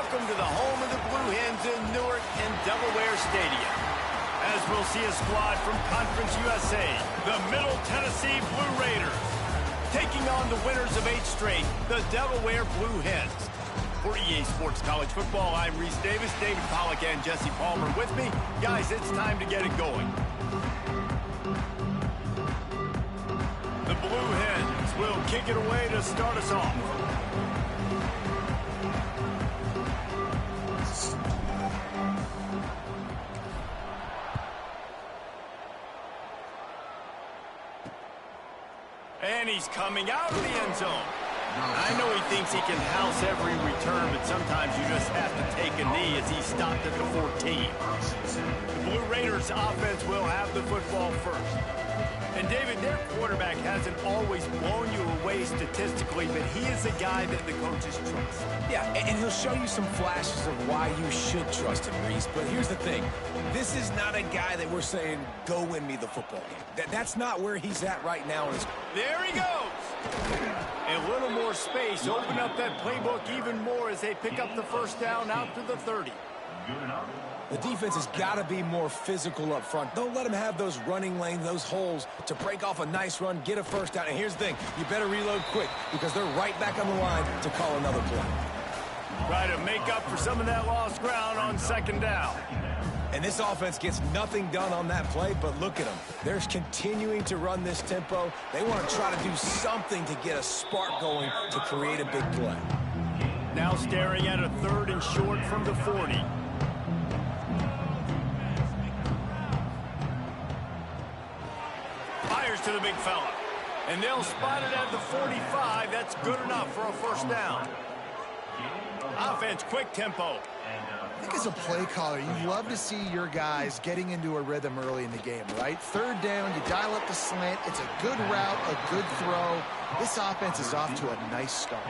Welcome to the home of the Blue Hens in Newark and Delaware Stadium. As we'll see a squad from Conference USA, the Middle Tennessee Blue Raiders, taking on the winners of 8 straight, the Delaware Blue Hens. For EA Sports College Football, I'm Reese Davis, David Pollack, and Jesse Palmer with me. Guys, it's time to get it going. The Blue Hens will kick it away to start us off. And he's coming out of the end zone. I know he thinks he can house every return, but sometimes you just have to take a knee as he stopped at the 14. The Blue Raiders offense will have the football first. And David, their quarterback hasn't always blown you away statistically, but he is a guy that the coaches trust. Yeah, and he'll show you some flashes of why you should trust him, Reese. But here's the thing. This is not a guy that we're saying, go win me the football game. That's not where he's at right now. There he goes. A little more space. Open up that playbook even more as they pick up the first down out to the 30. The defense has got to be more physical up front. Don't let them have those running lanes, those holes to break off a nice run, get a first down. And here's the thing. You better reload quick because they're right back on the line to call another play. Try to make up for some of that lost ground on second down. And this offense gets nothing done on that play, but look at them. They're continuing to run this tempo. They want to try to do something to get a spark going to create a big play. Now staring at a 3rd and short from the 40. Fires to the big fella. And they'll spot it at the 45. That's good enough for a first down. Offense, quick tempo. I think as a play caller, you love to see your guys getting into a rhythm early in the game, right? 3rd down, you dial up the slant. It's a good route, a good throw. This offense is off to a nice start.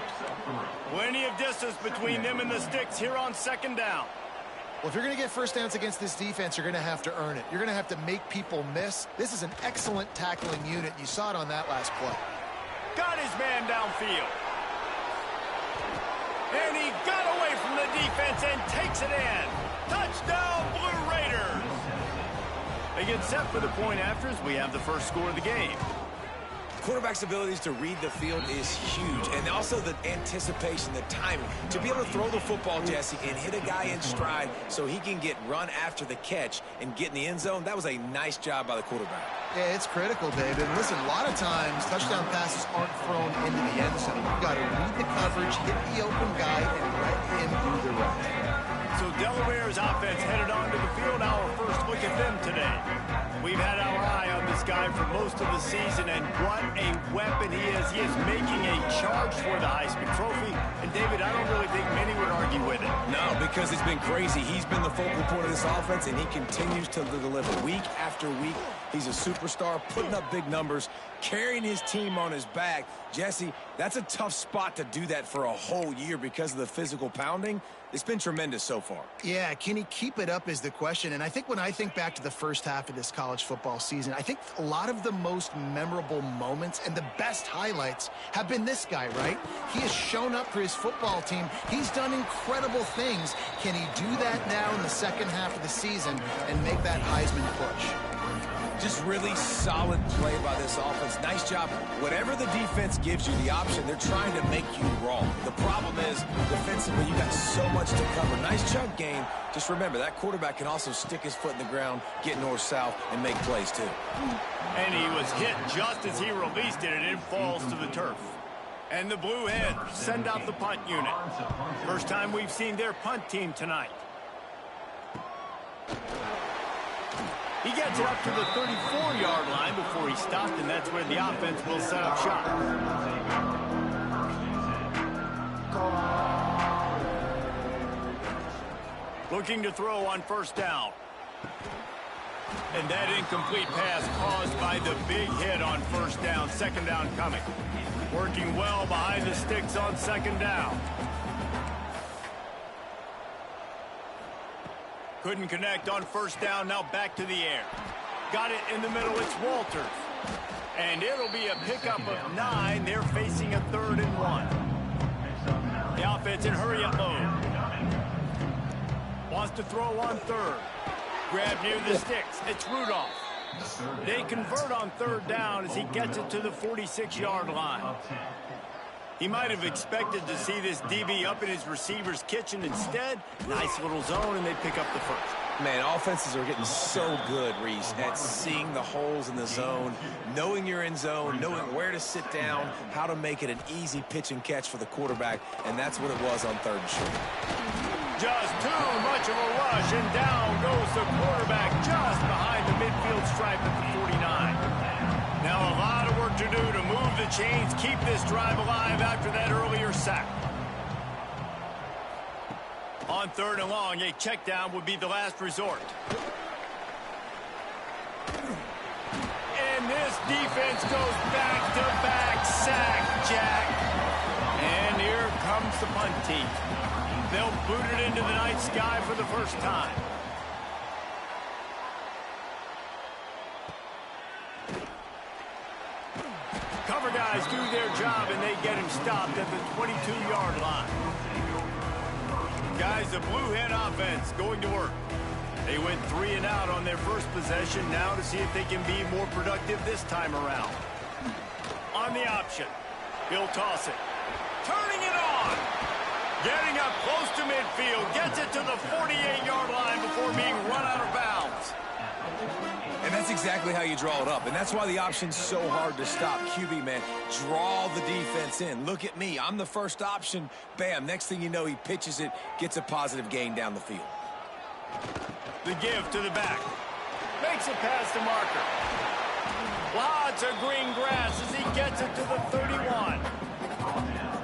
Plenty of distance between them and the sticks here on second down. Well, if you're going to get first downs against this defense, you're going to have to earn it. You're going to have to make people miss. This is an excellent tackling unit. You saw it on that last play. Got his man downfield. And he got away from the defense and takes it in. Touchdown, Blue Raiders. They get set for the point after as we have the first score of the game. Quarterback's abilities to read the field is huge, and also the anticipation, the timing. To be able to throw the football, Jesse, and hit a guy in stride so he can get run after the catch and get in the end zone, that was a nice job by the quarterback. Yeah, it's critical, David. Listen, a lot of times touchdown passes aren't thrown into the end zone. You've got to read the coverage, hit the open guy, and let him do the rest. So Delaware's offense headed onto the field. Our first look at them today. We've had our eye on this guy for most of the season, and what a weapon he is. He is making a charge for the Heisman Trophy. And, David, I don't really think many would argue with it. No, because it's been crazy. He's been the focal point of this offense, and he continues to deliver week after week. He's a superstar, putting up big numbers, carrying his team on his back. Jesse, that's a tough spot to do that for a whole year because of the physical pounding. It's been tremendous so far. Yeah, can he keep it up is the question. And I think when I think back to the first half of this college football season, I think a lot of the most memorable moments and the best highlights have been this guy, right? He has shown up for his football team. He's done incredible things. Can he do that now in the second half of the season and make that Heisman push? Just really solid play by this offense. Nice job. Whatever the defense gives you the option, they're trying to make you wrong. The problem is, defensively, you got so much to cover. Nice chunk game. Just remember, that quarterback can also stick his foot in the ground, get north-south, and make plays, too. And he was hit just as he released it, and it falls to the turf. And the Blue Hens send out the punt unit. First time we've seen their punt team tonight. He gets it up to the 34-yard line before he stopped, and that's where the offense will set up shop. Looking to throw on first down. And that incomplete pass caused by the big hit on first down. Second down coming. Working well behind the sticks on second down. Couldn't connect on first down, now back to the air. Got it in the middle, it's Walters. And it'll be a pickup of 9. They're facing a 3rd and 1. The offense in hurry-up mode. wants to throw on third. Grab near the sticks. It's Rudolph. They convert on third down as he gets it to the 46-yard line. He might have expected to see this DB up in his receiver's kitchen. Instead, nice little zone, and they pick up the first. Man, offenses are getting so good, Reese, at seeing the holes in the zone, knowing you're in zone, knowing where to sit down, how to make it an easy pitch and catch for the quarterback, and that's what it was on third and short. Just too much of a rush, and down goes the quarterback just behind the midfield stripe at the 49. Now a lot of work to do to move the chains, keep this drive alive after that earlier sack. On third and long, a check down would be the last resort. And this defense goes back-to-back sack, Jack. And here comes the punt team. They'll boot it into the night sky for the first time. Cover guys do their job, and they get him stopped at the 22-yard line. Guys, the Blue Hen offense going to work. They went 3 and out on their first possession, now to see if they can be more productive this time around. On the option, he'll toss it. Turning it on. Getting up close to midfield, gets it to the 48-yard line before being run out of bounds. And that's exactly how you draw it up. And that's why the option's so hard to stop. QB, man, draw the defense in. Look at me. I'm the first option. Bam. Next thing you know, he pitches it, gets a positive gain down the field. The give to the back. Makes it past the marker. Lots of green grass as he gets it to the 31.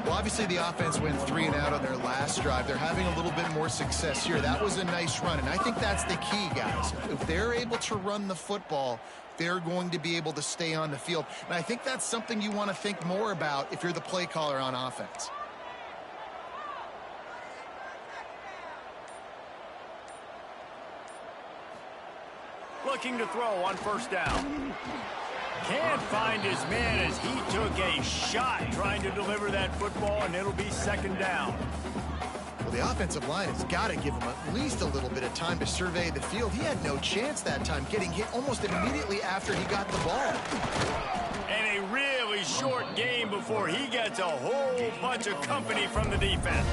Well, obviously the offense went 3 and out on their last drive. They're having a little bit more success here. That was a nice run, and I think that's the key, guys. If they're able to run the football, they're going to be able to stay on the field. And I think that's something you want to think more about if you're the play caller on offense. Looking to throw on first down. Can't find his man as he took a shot trying to deliver that football, and it'll be second down. Well, the offensive line has got to give him at least a little bit of time to survey the field. He had no chance that time, getting hit almost immediately after he got the ball. And a really short game before he gets a whole bunch of company from the defense.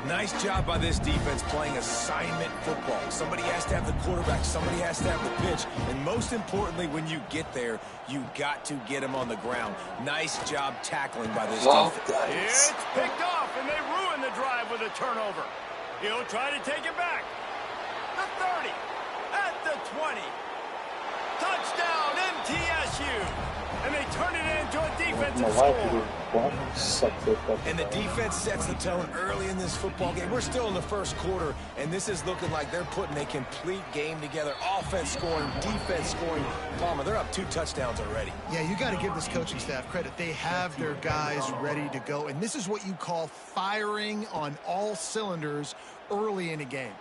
Nice job by this defense playing assignment football. Somebody has to have the quarterback, somebody has to have the pitch, and most importantly, when you get there, you got to get him on the ground. Nice job tackling by this defense. It's picked off, and they ruin the drive with a turnover. He'll try to take it back. The 30, at the 20. Touchdown, MTSU. And they turn it into a defensive score. And the defense sets the tone early in this football game. We're still in the first quarter, and this is looking like they're putting a complete game together. Offense scoring, defense scoring. Palmer, they're up 2 touchdowns already. Yeah, you got to give this coaching staff credit. They have their guys ready to go, and this is what you call firing on all cylinders early in a game.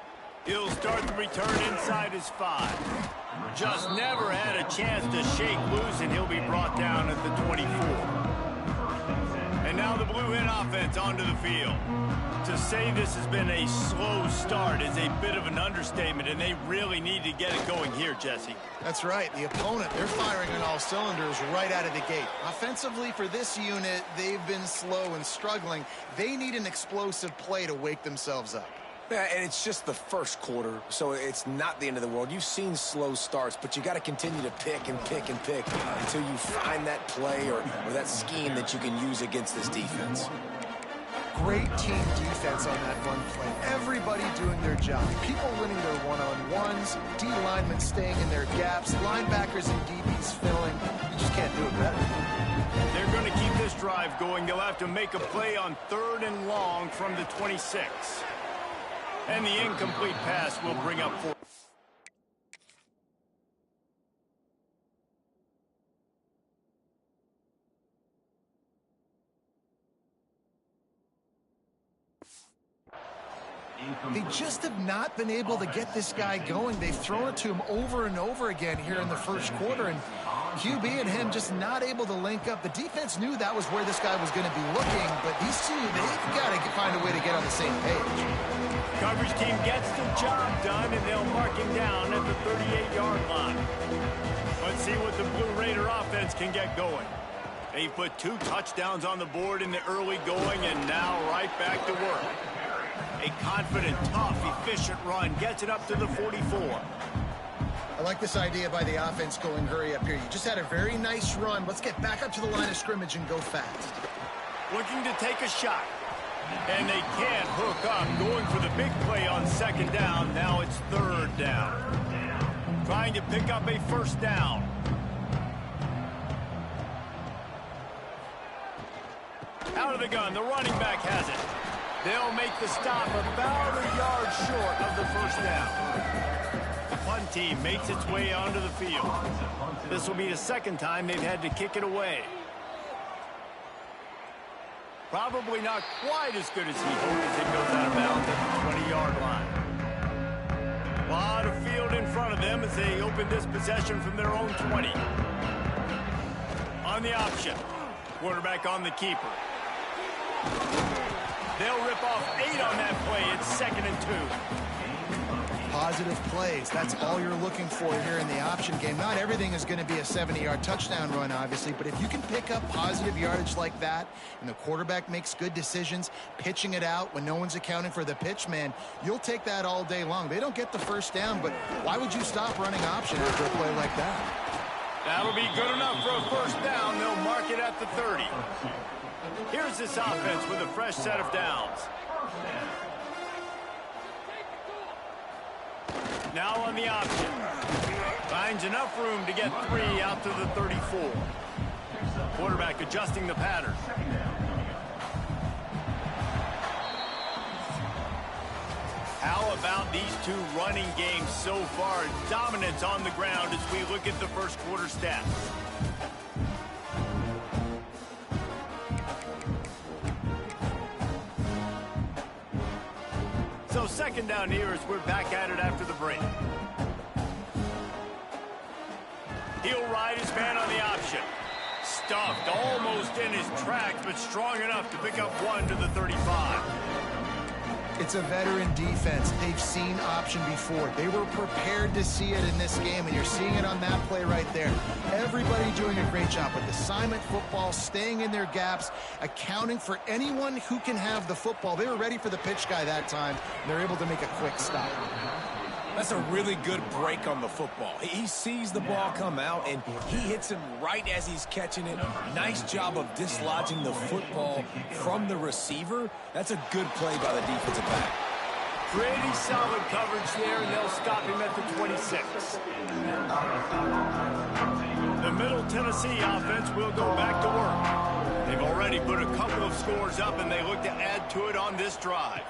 He'll start the return inside his 5. Just never had a chance to shake loose, and he'll be brought down at the 24. And now the Blue Hen offense onto the field. To say this has been a slow start is a bit of an understatement, and they really need to get it going here, Jesse. That's right. The opponent, they're firing on all cylinders right out of the gate. Offensively, for this unit, they've been slow and struggling. They need an explosive play to wake themselves up. Yeah, and it's just the first quarter, so it's not the end of the world. You've seen slow starts, but you got to continue to pick and pick and pick until you find that play or that scheme that you can use against this defense. Great team defense on that run play. Everybody doing their job. People winning their one-on-ones, D linemen staying in their gaps, linebackers and DBs filling. You just can't do it better. They're going to keep this drive going. They'll have to make a play on 3rd and long from the 26. And the incomplete pass will bring up 4. They just have not been able to get this guy going. They've thrown it to him over and over again here in the first quarter, and QB and him just not able to link up. The defense knew that was where this guy was going to be looking, but these two, they've got to find a way to get on the same page. Coverage team gets the job done, and they'll mark him down at the 38-yard line. Let's see what the Blue Raider offense can get going. They put 2 touchdowns on the board in the early going, and now right back to work. A confident, tough, efficient run gets it up to the 44. I like this idea by the offense going hurry up here. You just had a very nice run. Let's get back up to the line of scrimmage and go fast. Looking to take a shot. And they can't hook up. Going for the big play on 2nd down. Now it's 3rd down. Trying to pick up a 1st down. Out of the gun. The running back has it. They'll make the stop about a yard short of the 1st down. The punt team makes its way onto the field. This will be the 2nd time they've had to kick it away. Probably not quite as good as he hoped as it goes out of bounds at the 20-yard line. A lot of field in front of them as they open this possession from their own 20. On the option. Quarterback on the keeper. They'll rip off 8 on that play. It's 2nd and 2. Positive plays. That's all you're looking for here in the option game. Not everything is going to be a 70-yard touchdown run, obviously, but if you can pick up positive yardage like that and the quarterback makes good decisions, pitching it out when no one's accounting for the pitch, man, you'll take that all day long. They don't get the 1st down, but why would you stop running option after a play like that? That'll be good enough for a 1st down. They'll mark it at the 30. Here's this offense with a fresh set of downs. Now on the option. Finds enough room to get 3 out to the 34. Quarterback adjusting the pattern. How about these 2 running games so far? Dominance on the ground as we look at the 1st quarter stats. So 2nd down here as we're back at it after the break. He'll ride his man on the option. Stuffed almost in his tracks, but strong enough to pick up 1 to the 35. It's a veteran defense. They've seen option before. They were prepared to see it in this game, and you're seeing it on that play right there. Everybody doing a great job with assignment football, staying in their gaps, accounting for anyone who can have the football. They were ready for the pitch guy that time, and they're able to make a quick stop. That's a really good break on the football. He sees the ball come out, and he hits him right as he's catching it. Nice job of dislodging the football from the receiver. That's a good play by the defensive back. Pretty solid coverage there, and they'll stop him at the 26. The Middle Tennessee offense will go back to work. They've already put a couple of scores up, and they look to add to it on this drive.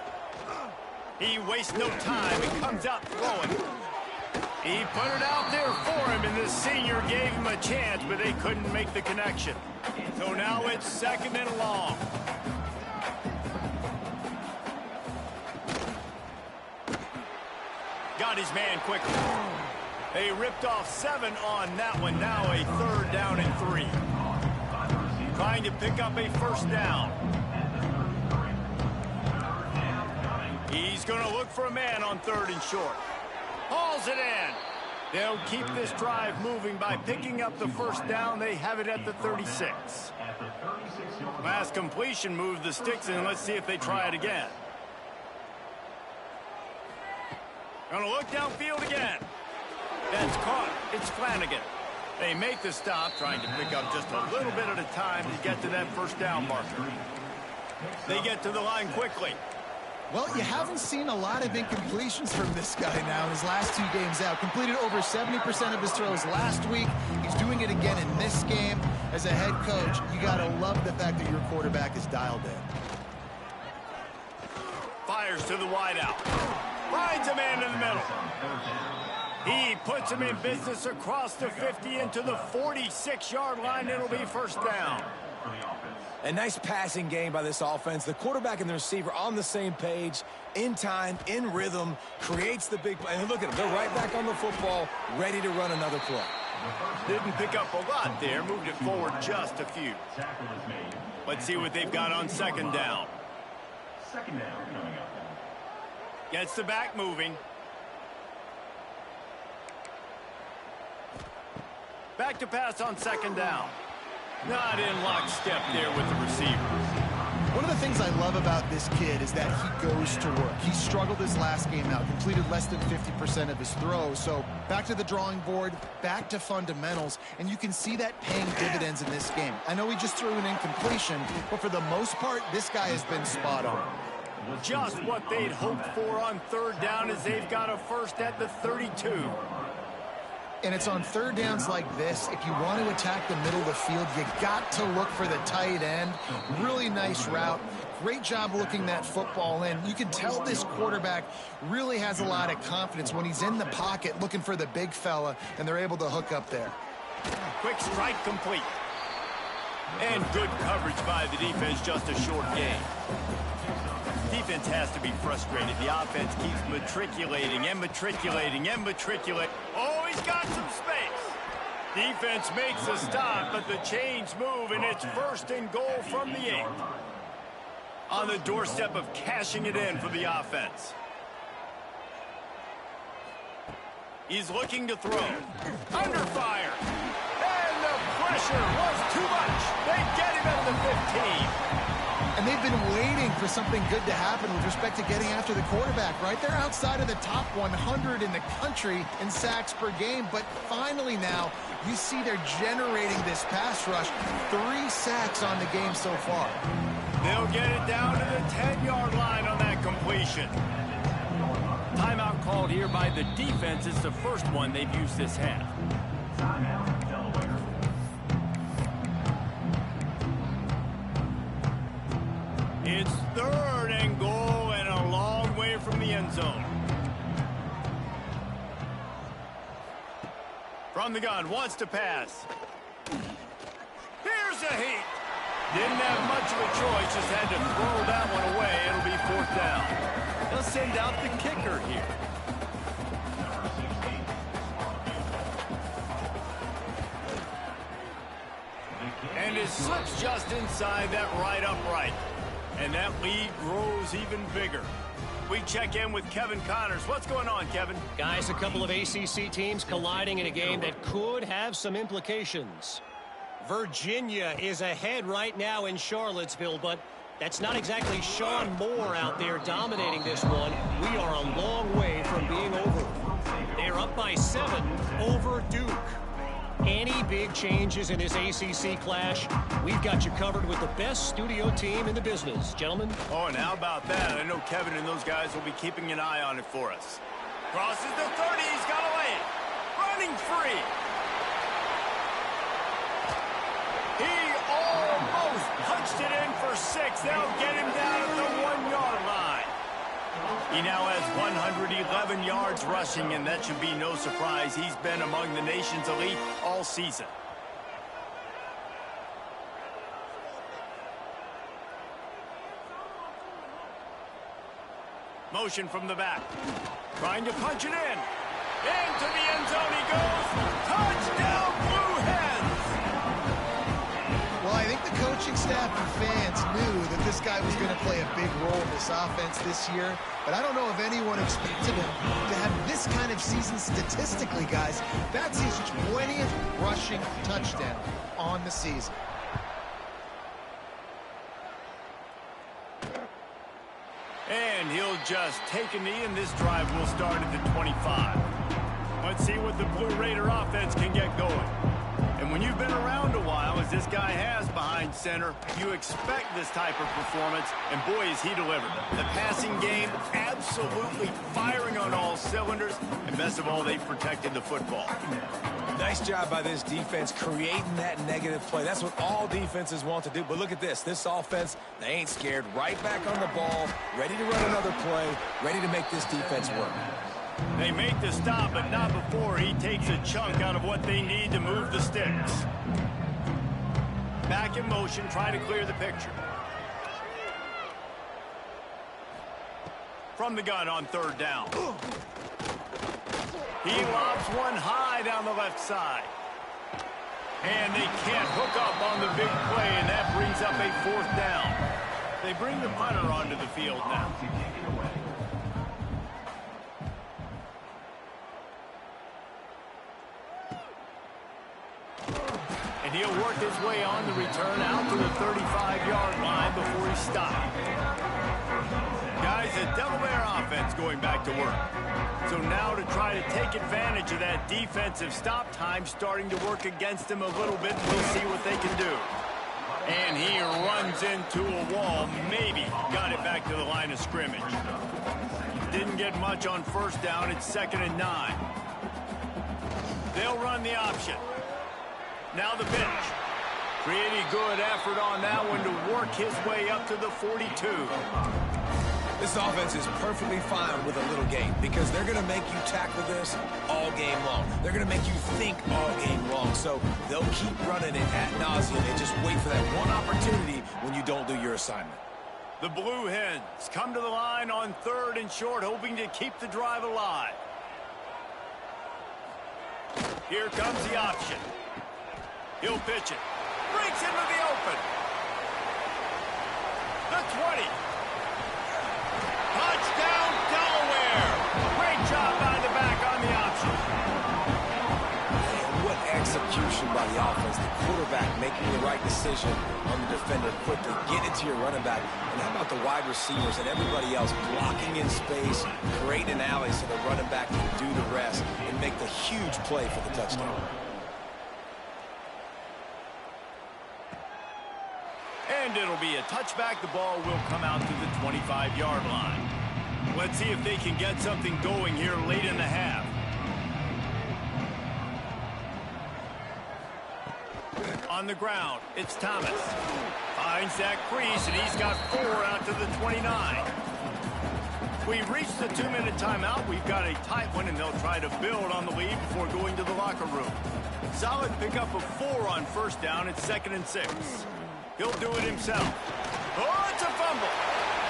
He wastes no time and comes out throwing. He put it out there for him, and this senior gave him a chance, but they couldn't make the connection. So now it's 2nd and long. Got his man quickly. They ripped off 7 on that one. Now a 3rd down and 3. Trying to pick up a 1st down. He's going to look for a man on 3rd and short. Hauls it in. They'll keep this drive moving by picking up the 1st down. They have it at the 36. Last completion moved the sticks in. Let's see if they try it again. Going to look downfield again. That's caught. It's Flanagan. They make the stop, trying to pick up just a little bit at a time to get to that 1st down marker. They get to the line quickly. Well, you haven't seen a lot of incompletions from this guy now in his last 2 games out. Completed over 70% of his throws last week. He's doing it again in this game. As a head coach, you got to love the fact that your quarterback is dialed in. Fires to the wideout. Finds a man in the middle. He puts him in business across the 50 into the 46-yard line. It'll be 1st down. A nice passing game by this offense. The quarterback and the receiver on the same page, in time, in rhythm, creates the big play. And look at them. They're right back on the football, ready to run another play. Didn't pick up a lot there. Moved it forward just a few. Let's see what they've got on 2nd down. Gets the back moving. Back to pass on second down. Not in lockstep there with the receiver. One of the things I love about this kid is that he goes to work. He struggled his last game out, completed less than 50% of his throws. So back to the drawing board, back to fundamentals, and you can see that paying dividends in this game. I know he just threw an incompletion, but for the most part, this guy has been spot on. Just what they'd hoped for on third down as they've got a first at the 32. And it's on third downs like this, if you want to attack the middle of the field, you got to look for the tight end. Really nice route. Great job looking that football in. You can tell this quarterback really has a lot of confidence when he's in the pocket looking for the big fella, and they're able to hook up there. Quick strike complete. And good coverage by the defense, just a short gain. Defense has to be frustrated. The offense keeps matriculating and matriculating and matriculating. Oh, he's got some space. Defense makes a stop, but the chains move, and it's first and goal from the 8. On the doorstep of cashing it in for the offense. He's looking to throw. Under fire. And the pressure was too much. They get him at the 15. And they've been waiting for something good to happen with respect to getting after the quarterback, right? They're outside of the top 100 in the country in sacks per game, but finally now you see they're generating this pass rush. 3 sacks on the game so far. They'll get it down to the 10-yard line on that completion. Timeout called here by the defense. It's the first one they've used this half. Timeout, Delaware. It's third and goal and a long way from the end zone. From the gun, wants to pass. Here's a heat. Didn't have much of a choice, just had to throw that one away. It'll be 4th down. They'll send out the kicker here. And it slips just inside that right upright. And that lead grows even bigger. We check in with Kevin Connors. What's going on, Kevin? Guys, a couple of ACC teams colliding in a game that could have some implications. Virginia is ahead right now in Charlottesville, but that's not exactly Sean Moore out there dominating this one. We are a long way from being over. They're up by 7 over Duke. Any big changes in this ACC clash, we've got you covered with the best studio team in the business. Gentlemen? Oh, and how about that? I know Kevin and those guys will be keeping an eye on it for us. Crosses the 30. He's got a lane. Running free. He almost punched it in for 6. They'll get him down at the 1-yard line. He now has 111 yards rushing, and that should be no surprise. He's been among the nation's elite all season. Motion from the back. Trying to punch it in. Into the end zone he goes. Touchdown, Blue Hens! Well, I think the coaching staff and fans knew that this guy was going to play a big role in this offense this year, but I don't know if anyone expected him to have this kind of season statistically, guys. That's his 20th rushing touchdown on the season. And he'll just take a knee, and this drive will start at the 25. Let's see what the Blue Raider offense can get going. And when you've been around a while, as this guy has behind center, you expect this type of performance, and boy, is he delivered. The passing game absolutely firing on all cylinders, and best of all, they've protected the football. Nice job by this defense creating that negative play. That's what all defenses want to do. But look at this. This offense, they ain't scared. Right back on the ball, ready to run another play, ready to make this defense work. They make the stop, but not before he takes a chunk out of what they need to move the sticks. Back in motion, try to clear the picture. From the gun on 3rd down. He lobs one high down the left side. And they can't hook up on the big play, and that brings up a 4th down. They bring the punter onto the field now. He'll work his way on the return out to the 35-yard line before he stopped. Guys, the Delaware offense going back to work. So now to try to take advantage of that defensive stop time starting to work against him a little bit. We'll see what they can do. And he runs into a wall. Maybe got it back to the line of scrimmage. Didn't get much on first down. It's 2nd and 9. They'll run the option. Now the pitch. Pretty good effort on that one to work his way up to the 42. This offense is perfectly fine with a little game because they're going to make you tackle this all game long. They're going to make you think all game long. So they'll keep running it ad nauseum and just wait for that one opportunity when you don't do your assignment. The Blue Hens come to the line on 3rd and short, hoping to keep the drive alive. Here comes the option. He'll pitch it. Breaks into the open. The 20. Touchdown, Delaware. Great job by the back on the option. And what execution by the offense. The quarterback making the right decision on the defender quickly. Get it to your running back. And how about the wide receivers and everybody else blocking in space, creating alleys so the running back can do the rest and make the huge play for the touchdown. And it'll be a touchback. The ball will come out to the 25-yard line. Let's see if they can get something going here late in the half. On the ground, it's Thomas. Finds that crease, and he's got 4 out to the 29. We've reached the 2-minute timeout. We've got a tight one, and they'll try to build on the lead before going to the locker room. Solid pickup of 4 on first down. It's 2nd and 6. He'll do it himself. Oh, it's a fumble.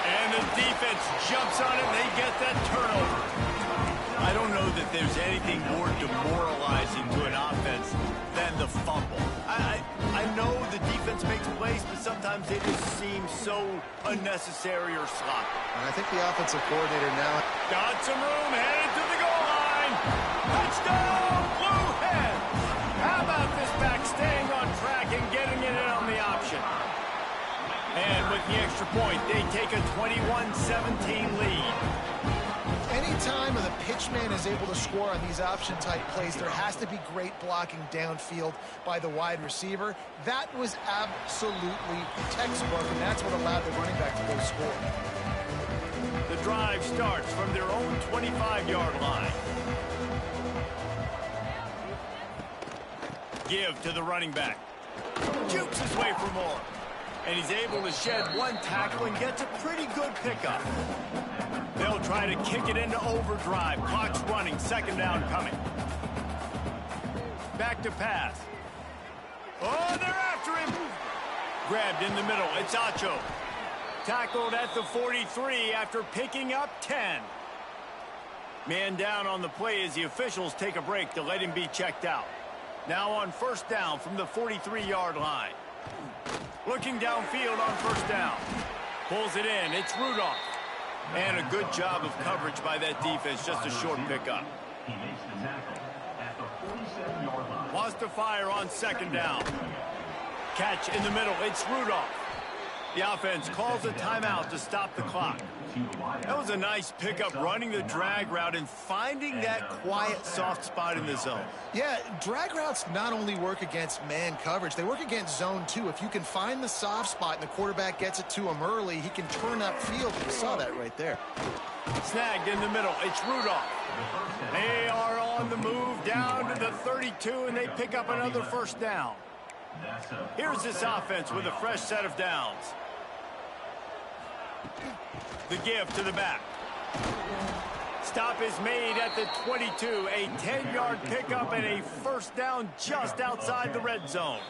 And the defense jumps on it, and they get that turnover. I don't know that there's anything more demoralizing to an offense than the fumble. I know the defense makes plays, but sometimes they just seem so unnecessary or sloppy. And I think the offensive coordinator now Got some room, headed to the goal line. Touchdown, Blue Hens. How about this back staying on track and getting it in on the option? And with the extra point, they take a 21-17 lead. Anytime the pitchman is able to score on these option-type plays, there has to be great blocking downfield by the wide receiver. That was absolutely textbook, and that's what allowed the running back to go score. The drive starts from their own 25-yard line. Give to the running back. Jukes his way for more. And he's able to shed 1 tackle and gets a pretty good pickup. They'll try to kick it into overdrive. Clock's running. 2nd down coming. Back to pass. Oh, they're after him. Grabbed in the middle. It's Acho. Tackled at the 43 after picking up 10. Man down on the play as the officials take a break to let him be checked out. Now on first down from the 43-yard line. Looking downfield on first down. Pulls it in. It's Rudolph. And a good job of coverage by that defense. Just a short pickup. Wants to fire on 2nd down. Catch in the middle. It's Rudolph. The offense calls a timeout to stop the clock. That was a nice pickup, running the drag route and finding that quiet, soft spot in the zone. Yeah, drag routes not only work against man coverage, they work against zone too. If you can find the soft spot and the quarterback gets it to him early, he can turn upfield. You saw that right there. Snagged in the middle. It's Rudolph. They are on the move down to the 32, and they pick up another first down. Here's this offense with a fresh set of downs. The give to the back. Stop is made at the 22. A 10-yard pickup and a first down just outside the red zone.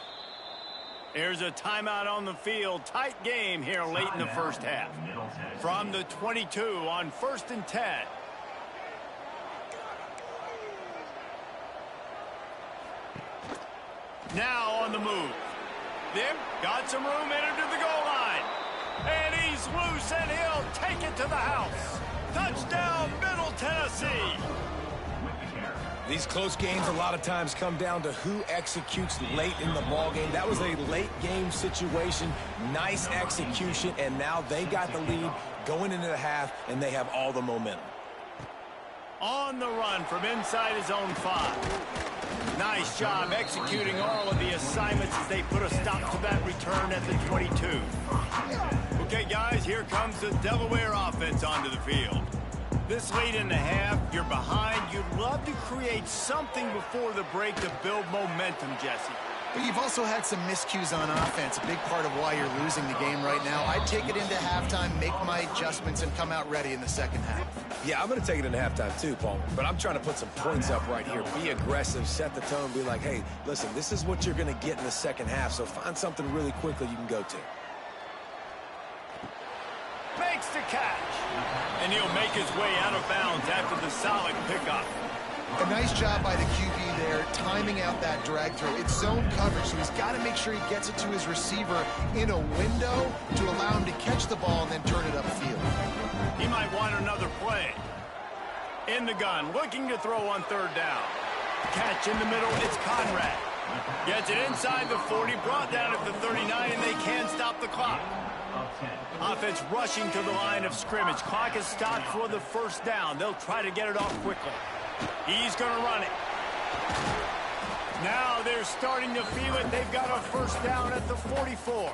Here's a timeout on the field. Tight game here late in the first half. From the 22 on 1st and 10. Now on the move. Them got some room, entered to the goal line. And he's loose, and he'll take it to the house. Touchdown, Middle Tennessee. These close games a lot of times come down to who executes late in the ball game. That was a late game situation. Nice execution, and now they got the lead going into the half, and they have all the momentum. On the run from inside his own 5. Nice job executing all of the assignments as they put a stop to that return at the 22. Okay, guys, here comes the Delaware offense onto the field. This late in the half, you're behind. You'd love to create something before the break to build momentum, Jesse. But you've also had some miscues on offense, a big part of why you're losing the game right now. I'd take it into halftime, make my adjustments, and come out ready in the second half. Yeah, I'm going to take it into halftime too, Paul. But I'm trying to put some points up right here. Be aggressive, set the tone, be like, hey, listen, this is what you're going to get in the second half, so find something really quickly you can go to. Makes the catch. And he'll make his way out of bounds after the solid pickup. A nice job by the QB there, timing out that drag throw. It's zone coverage, so he's got to make sure he gets it to his receiver in a window to allow him to catch the ball and then turn it upfield. He might want another play. In the gun, looking to throw on third down. Catch in the middle, it's Conrad. Gets it inside the 40, brought down at the 39, and they can't stop the clock. Offense rushing to the line of scrimmage. Clock is stopped for the first down. They'll try to get it off quickly. He's going to run it. Now they're starting to feel it. They've got a first down at the 44.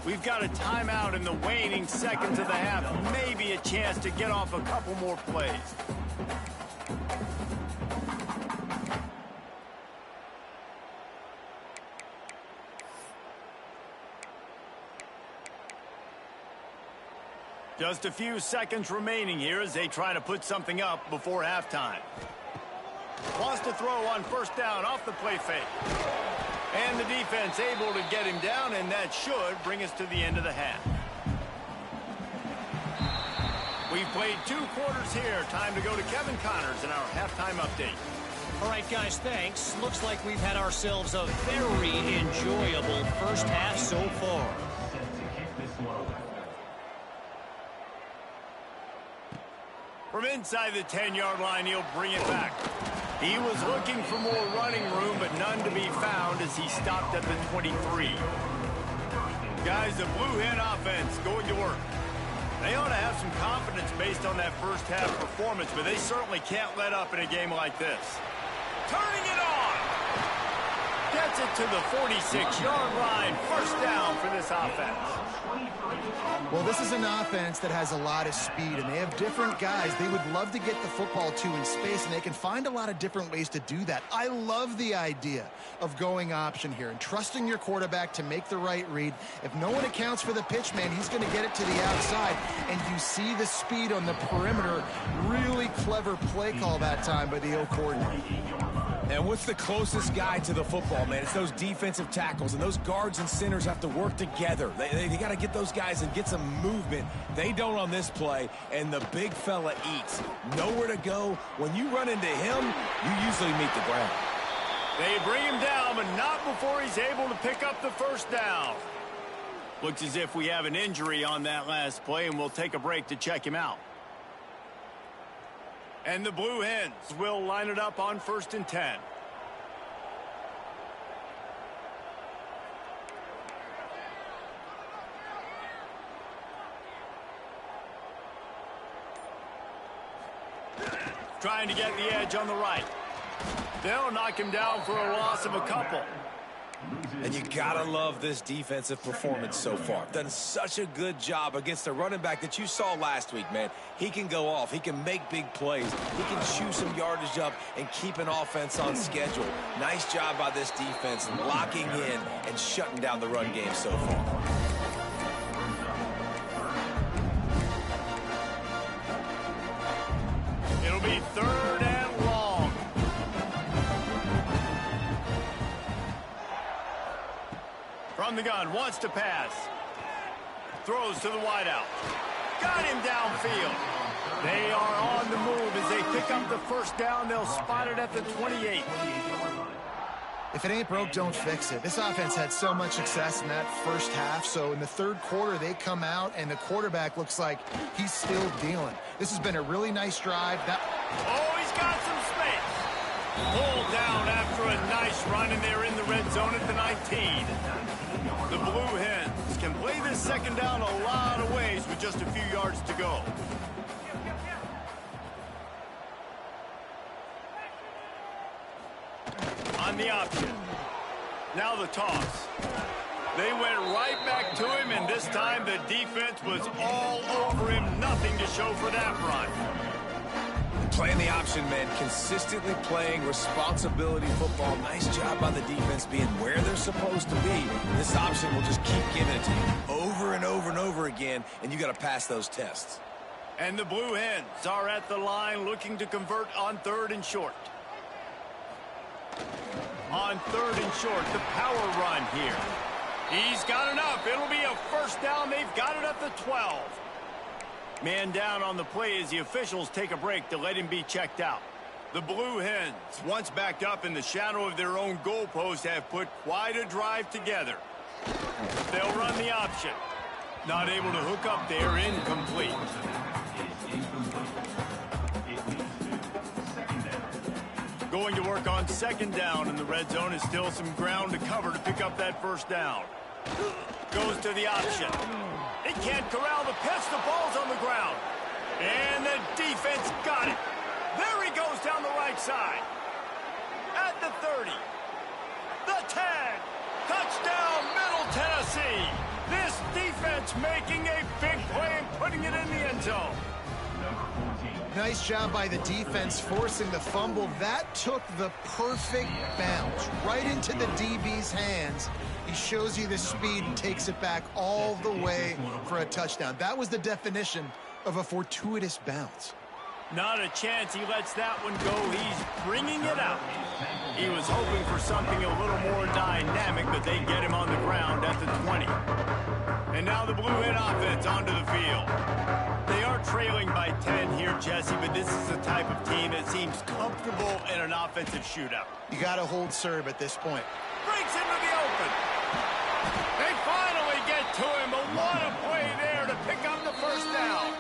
We've got a timeout in the waning seconds of the half. Maybe a chance to get off a couple more plays. Just a few seconds remaining here as they try to put something up before halftime. Wants to throw on first down off the play fake. And the defense able to get him down, and that should bring us to the end of the half. We've played 2 quarters here. Time to go to Kevin Connors in our halftime update. All right, guys, thanks. Looks like we've had ourselves a very enjoyable first half so far. From inside the 10-yard line, he'll bring it back. He was looking for more running room, but none to be found as he stopped at the 23. Guys, the Blue Hen offense going to work. They ought to have some confidence based on that first half performance, but they certainly can't let up in a game like this. Turning it on! Gets it to the 46-yard line. First down for this offense. Well, this is an offense that has a lot of speed, and they have different guys they would love to get the football to in space, and they can find a lot of different ways to do that. I love the idea of going option here and trusting your quarterback to make the right read. If no one accounts for the pitch, man, he's going to get it to the outside, and you see the speed on the perimeter. Really clever play call that time by the O coordinator. And what's the closest guy to the football, man? It's those defensive tackles, and those guards and centers have to work together. They got to get those guys and get some movement. They don't on this play, and the big fella eats. Nowhere to go. When you run into him, you usually meet the ground. They bring him down, but not before he's able to pick up the first down. Looks as if we have an injury on that last play, and we'll take a break to check him out. And the Blue Hens will line it up on 1st and 10. Trying to get the edge on the right. They'll knock him down for a loss of a couple. And you gotta love this defensive performance so far. Done such a good job against the running back that you saw last week, man. He can go off. He can make big plays. He can chew some yardage up and keep an offense on schedule. Nice job by this defense locking in and shutting down the run game so far. It'll be 3rd and long. From the gun, wants to pass. Throws to the wideout. Got him downfield. They are on the move as they pick up the first down. They'll spot it at the 28. If it ain't broke, don't fix it. This offense had so much success in that first half, so in the third quarter, they come out, and the quarterback looks like he's still dealing. This has been a really nice drive. Oh, he's got some space. Pulled down after a nice run, and they're in the red zone at the 19. The Blue Hens can play this second down a lot of ways with just a few yards to go. On the option. Now the toss. They went right back to him, and this time the defense was all over him. Nothing to show for that run. Playing the option, man. Consistently playing responsibility football. Nice job by the defense being where they're supposed to be. This option will just keep giving it to you over and over and over again, and you got to pass those tests. And the Blue Hens are at the line looking to convert on 3rd and short. On 3rd and short, the power run here. He's got enough. It'll be a first down. They've got it at the 12. Man down on the play as the officials take a break to let him be checked out. The Blue Hens, once backed up in the shadow of their own goalpost, have put quite a drive together. They'll run the option. Not able to hook up there, incomplete. Going to work on 2nd down, and the red zone is still some ground to cover to pick up that first down. Goes to the option. They can't corral the pitch. The ball's on the ground. And the defense got it. There he goes down the right side. At the 30. The 10. Touchdown, Middle Tennessee. This defense making a big play and putting it in the end zone. Nice job by the defense forcing the fumble. That took the perfect bounce right into the DB's hands. He shows you the speed and takes it back all the way for a touchdown. That was the definition of a fortuitous bounce. Not a chance he lets that one go. He's bringing it out. He was hoping for something a little more dynamic, but they get him on the ground at the 20. And now the Blue Hen offense onto the field. They are trailing by 10 here, Jesse, but this is the type of team that seems comfortable in an offensive shootout. You got to hold serve at this point. Breaks into the open. They finally get to him, but what a play there to pick up the first down.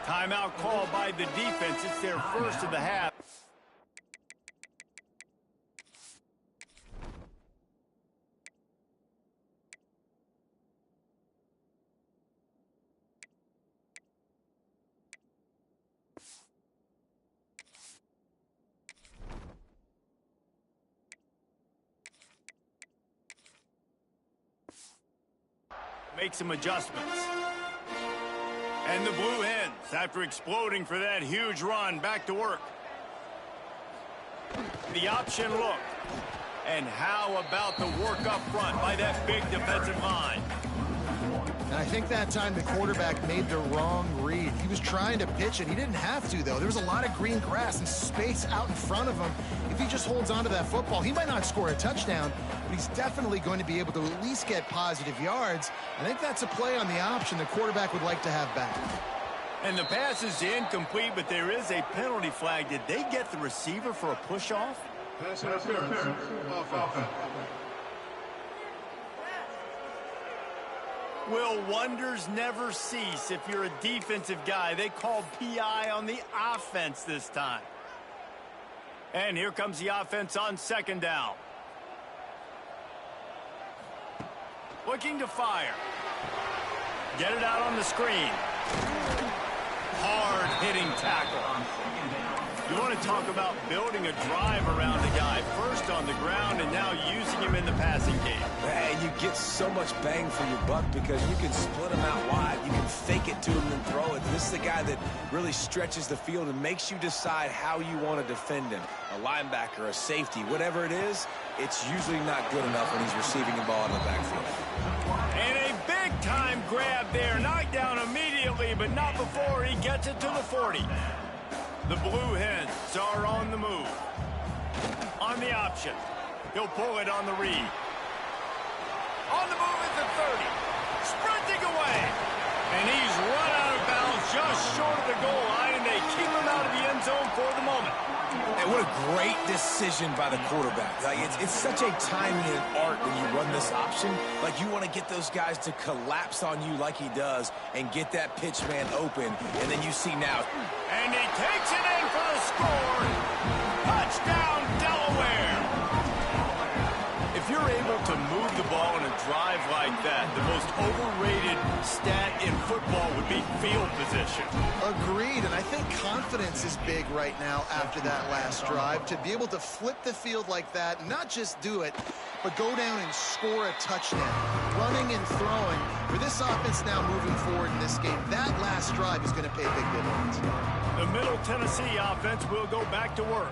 Timeout called by the defense. It's their first of the half. Make some adjustments. And the Blue Hens, after exploding for that huge run, back to work. The option look. And how about the work up front by that big defensive line? And I think that time the quarterback made the wrong read. He was trying to pitch it. He didn't have to, though. There was a lot of green grass and space out in front of him. If he just holds on to that football, he might not score a touchdown, but he's definitely going to be able to at least get positive yards. I think that's a play on the option the quarterback would like to have back. And the pass is incomplete, but there is a penalty flag. Did they get the receiver for a push-off? Pass interference. Offense. Will wonders never cease if you're a defensive guy? They called PI on the offense this time. And here comes the offense on 2nd down. Looking to fire. Get it out on the screen. Hard-hitting tackle. You want to talk about building a drive around a guy. First on the ground and now using him in the passing game. And you get so much bang for your buck because you can split him out wide. You can fake it to him and throw it. This is the guy that really stretches the field and makes you decide how you want to defend him. A linebacker, a safety, whatever it is, it's usually not good enough when he's receiving the ball in the backfield. And a big-time grab there. Knocked down immediately, but not before he gets it to the 40. The Blue Hens are on the move. On the option. He'll pull it on the read. On the move at the 30. Sprinting away. And he's run out of bounds just short of the goal line, and they keep him out of the end zone for the moment. And what a great decision by the quarterback. Like, it's such a timing and art when you run this option. Like, you want to get those guys to collapse on you like he does and get that pitch man open. And then you see now. And he takes it in for the score. Touchdown, Delaware. If you're able to move the ball in a drive like that, the most overrated stat in football would be field position. Agreed, and I think confidence is big right now after that last drive. To be able to flip the field like that, not just do it, but go down and score a touchdown. Running and throwing. For this offense now moving forward in this game, that last drive is going to pay big dividends. The Middle Tennessee offense will go back to work.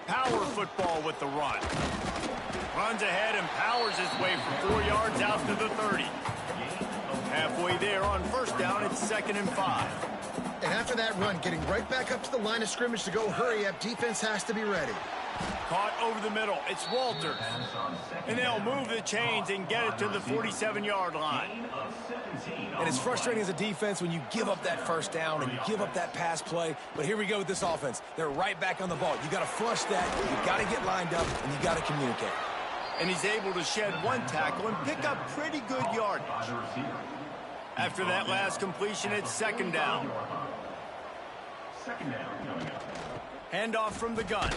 Power football with the run. Runs ahead and powers his way for 4 yards out to the 30. Halfway there on first down, it's 2nd and 5. And after that run, getting right back up to the line of scrimmage to go hurry up, defense has to be ready. Caught over the middle. It's Walters. And they'll move the chains and get it to the 47-yard line. And it's frustrating as a defense when you give up that first down and you give up that pass play. But here we go with this offense. They're right back on the ball. You got to flush that. You got to get lined up, and you got to communicate. And he's able to shed one tackle and pick up pretty good yardage. After that last completion, it's 2nd down. Handoff from the gun.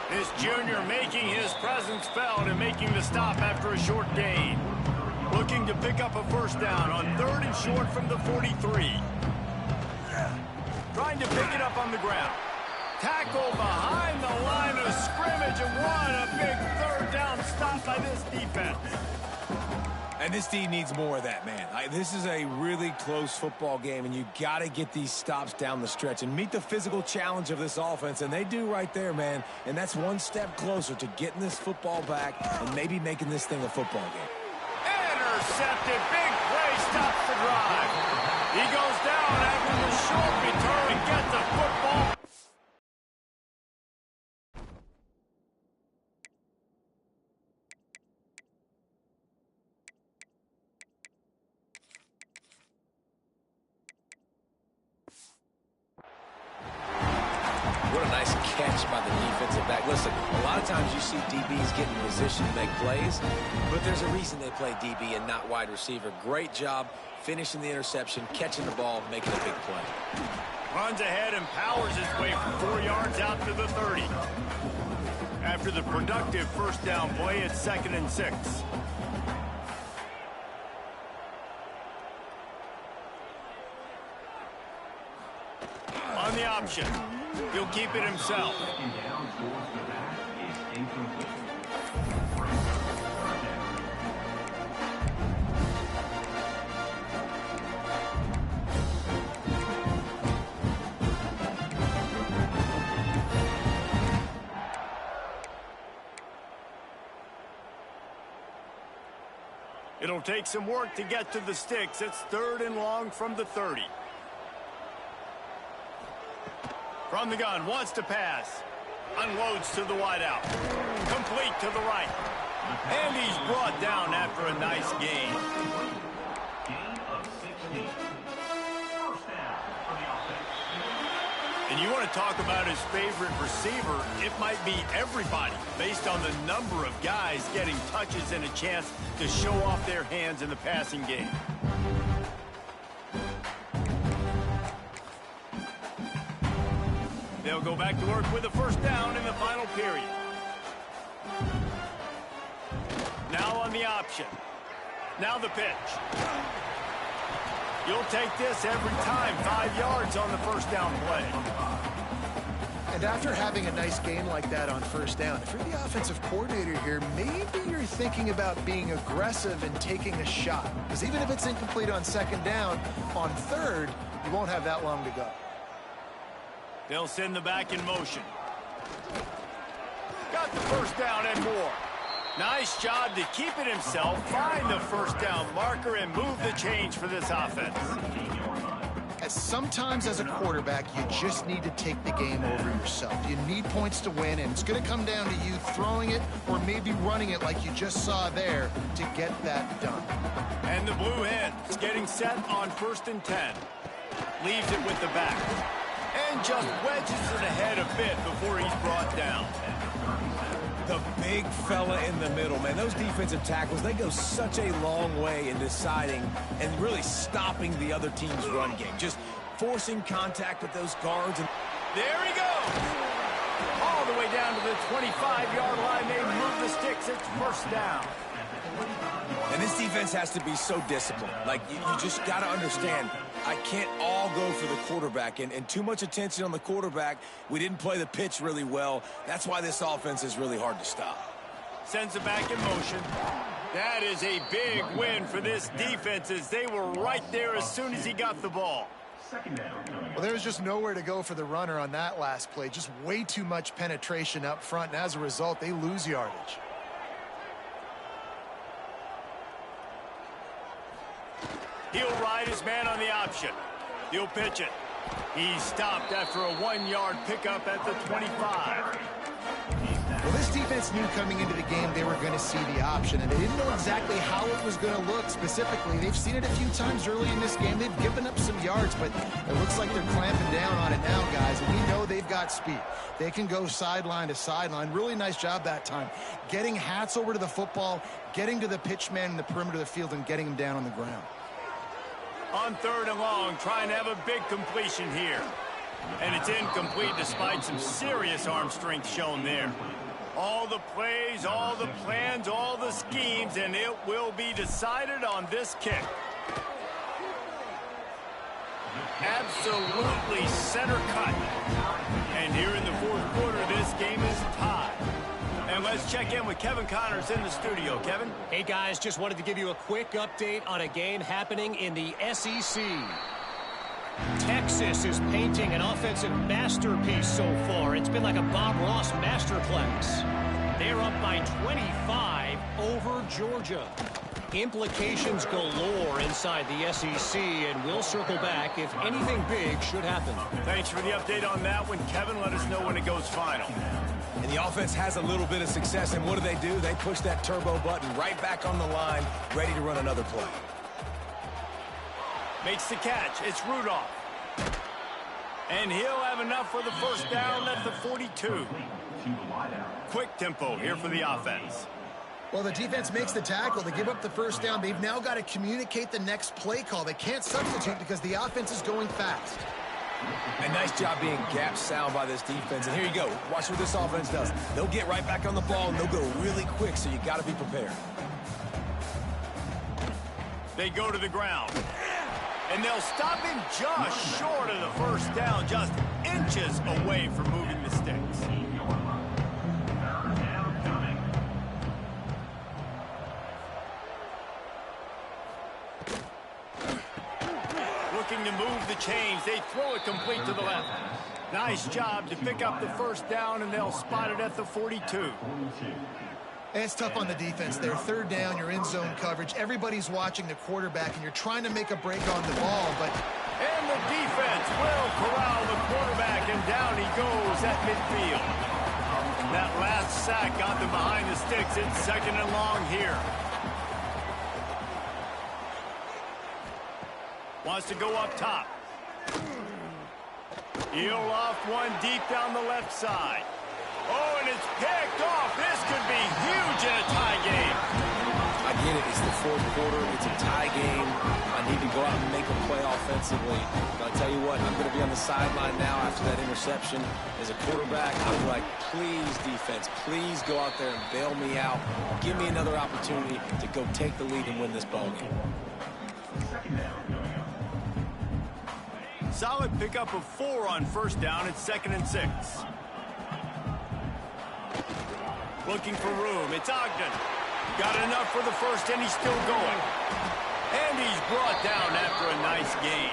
This junior making his presence felt and making the stop after a short gain. Looking to pick up a first down on 3rd and short from the 43. Trying to pick it up on the ground. Tackle behind the line of scrimmage, and what a big 3rd down stop by this defense. And this team needs more of that, man. This is a really close football game, and you got to get these stops down the stretch and meet the physical challenge of this offense, and they do right there, man. And that's one step closer to getting this football back and maybe making this thing a football game. Intercepted. Big play stops the drive. He goes down after the short return and gets the football. What a nice catch by the defensive back. Listen, a lot of times you see DBs get in position to make plays, but there's a reason they play DB and not wide receiver. Great job finishing the interception, catching the ball, making a big play. Runs ahead and powers his way for 4 yards out to the 30. After the productive first down play, it's 2nd and 6. On the option. He'll keep it himself. It'll take some work to get to the sticks. It's 3rd and long from the 30. From the gun, wants to pass. Unloads to the wideout. Complete to the right. And he's brought down after a nice gain. And you want to talk about his favorite receiver, it might be everybody, based on the number of guys getting touches and a chance to show off their hands in the passing game. They'll go back to work with a first down in the final period. Now on the option. Now the pitch. You'll take this every time. 5 yards on the first down play. And after having a nice game like that on first down, if you're the offensive coordinator here, maybe you're thinking about being aggressive and taking a shot. Because even if it's incomplete on 2nd down, on 3rd, you won't have that long to go. They'll send the back in motion. Got the first down and more. Nice job to keep it himself, find the first down marker, and move the chains for this offense. Sometimes as a quarterback, you just need to take the game over yourself. You need points to win, and it's going to come down to you throwing it or maybe running it like you just saw there to get that done. And the Blue Hens getting set on 1st and 10. Leaves it with the back. And just wedges it ahead a bit before he's brought down. The big fella in the middle, man. Those defensive tackles, they go such a long way in deciding and really stopping the other team's run game. Just forcing contact with those guards. And there he goes. All the way down to the 25-yard line. They move the sticks. It's first down. And this defense has to be so disciplined. Like, you just got to understand, I can't all go for the quarterback. And too much attention on the quarterback. We didn't play the pitch really well. That's why this offense is really hard to stop. Sends it back in motion. That is a big win for this defense, as they were right there as soon as he got the ball. Well, there was just nowhere to go for the runner on that last play. Just way too much penetration up front, and as a result, they lose yardage. He'll ride his man on the option. He'll pitch it. He's stopped after a 1-yard pickup at the 25. Well, this defense knew coming into the game they were going to see the option, and they didn't know exactly how it was going to look specifically. They've seen it a few times early in this game. They've given up some yards, but it looks like they're clamping down on it now, guys, and we know they've got speed. They can go sideline to sideline. Really nice job that time. Getting Hats over to the football, getting to the pitch man in the perimeter of the field, and getting him down on the ground. On 3rd and long, trying to have a big completion here. And it's incomplete despite some serious arm strength shown there. All the plays, all the plans, all the schemes, and it will be decided on this kick. Absolutely center cut. And here in the 4th quarter, this game is tied. And let's check in with Kevin Connors in the studio. Kevin? Hey, guys, just wanted to give you a quick update on a game happening in the SEC. Texas is painting an offensive masterpiece so far. It's been like a Bob Ross masterclass. They're up by 25 over Georgia. Implications galore inside the SEC, and we'll circle back if anything big should happen. Thanks for the update on that one, Kevin. Let us know when it goes final. And the offense has a little bit of success, and what do? They push that turbo button right back on the line, ready to run another play. Makes the catch. It's Rudolph. And he'll have enough for the first down at the 42. Quick tempo here for the offense. Well, the defense makes the tackle. They give up the first down. They've now got to communicate the next play call. They can't substitute because the offense is going fast. A nice job being gap sound by this defense. And here you go. Watch what this offense does. They'll get right back on the ball, and they'll go really quick, so you got to be prepared. They go to the ground. And they'll stop him just short of the first down, just inches away from moving the sticks. Looking to move the chains. They throw it complete to the left. Nice job to pick up the first down, and they'll spot it at the 42. It's tough on the defense there. 3rd down, you're in zone coverage. Everybody's watching the quarterback, and you're trying to make a break on the ball, but... And the defense will corral the quarterback, and down he goes at midfield. That last sack got them behind the sticks. It's 2nd and long here. Wants to go up top. He'll loft one deep down the left side. Oh, and it's picked off. This could be huge in a tie game. I get it. It's the 4th quarter. It's a tie game. I need to go out and make a play offensively. But I'll tell you what, I'm going to be on the sideline now after that interception. As a quarterback, I'm like, please, defense, please go out there and bail me out. Give me another opportunity to go take the lead and win this ball game. Solid pickup of 4 on first down. It's 2nd and 6. Looking for room. It's Ogden. Got enough for the first, and he's still going. And he's brought down after a nice gain.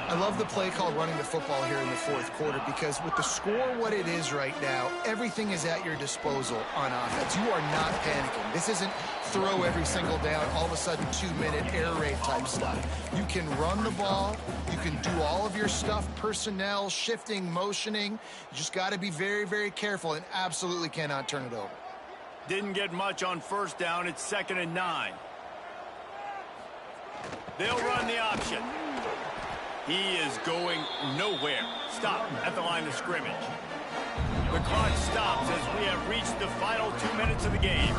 I love the play called running the football here in the 4th quarter, because with the score what it is right now, everything is at your disposal on offense. You are not panicking. This isn't throw every single down, all of a sudden 2-minute air raid type stuff. You can run the ball. You can do all of your stuff, personnel, shifting, motioning. You just got to be very, very careful and absolutely cannot turn it over. Didn't get much on first down. It's 2nd and 9. They'll run the option. He is going nowhere. Stop at the line of scrimmage. The clock stops as we have reached the final 2 minutes of the game.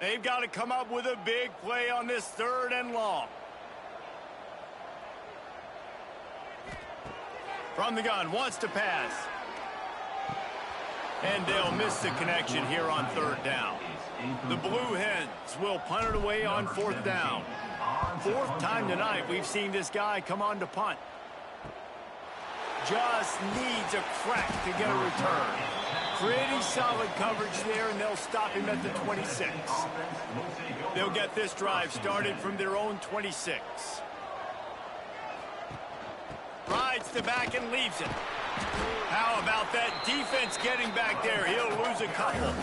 They've got to come up with a big play on this 3rd and long. From the gun, wants to pass. And they'll miss the connection here on 3rd down. The Blue Hens will punt it away on 4th down. 4th time tonight we've seen this guy come on to punt. Just needs a crack to get a return. Pretty solid coverage there, and they'll stop him at the 26. They'll get this drive started from their own 26. Rides the back and leaves it. How about that defense getting back there? He'll lose a couple.